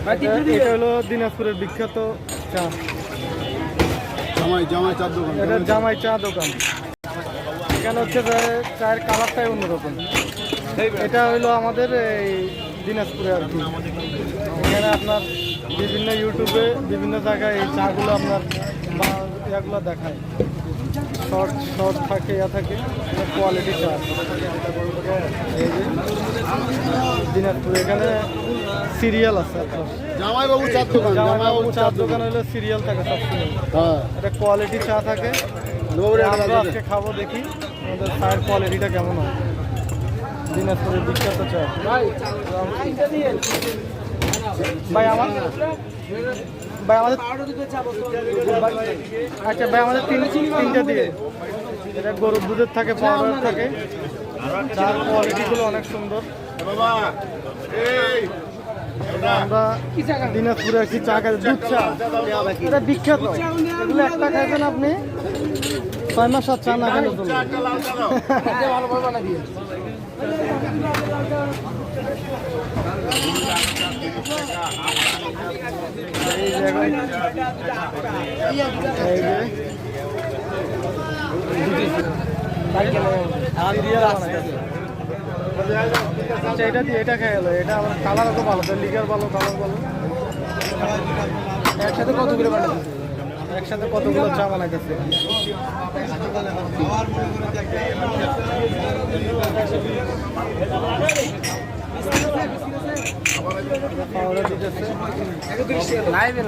এটা হলো দিনাজপুরের বিখ্যাত চা, জামাই চার দোকান। এটা জামাই চা দোকান। এখানে হচ্ছে চায়ের কালারটাই অন্যরকম। এটা হইলো আমাদের এই দিনাজপুরে আর কি। এখানে আপনার বিভিন্ন ইউটিউবে বিভিন্ন জায়গায় এই চাগুলো আপনার ইয়াগুলো দেখায়, শর্ট থাকে, থাকে কোয়ালিটি চা। এই যে দিনাজপুরে এখানে সিরিয়াল আছে আপনার জামাইবাবু চার দোকান। জামাইবাবু চার দোকান হলে সিরিয়াল থাকে সবসময়। হ্যাঁ, এটা কোয়ালিটি চা থাকে। আমরা আজকে খাবো, দেখি আমাদের চায়ের কোয়ালিটিটা কেমন হয়। দিনাজপুরের বিখ্যাত চা। ভাই আমাদের আচ্ছা ভাই, আমাদের তিনটে দিয়ে। এটা গরুর দুধের থাকে, পাউডার থাকে, চার কোয়ালিটিগুলো অনেক সুন্দর। আমরা দিনাজপুরে একটি চা খাই, দুধ চা, এটা বিখ্যাত। এগুলো একটা খাইছেন আপনি 6 মাস আর চা না খেলে চলবে। এটা দিয়ে এটা খেয়ে গেলো। এটা আমার কালার তো ভালো, লিগার ভালো, কালার ভালো। একসাথে কতগুলো বানাচ্ছে? একসাথে কতগুলো চা বানাইতেছে? লাইভে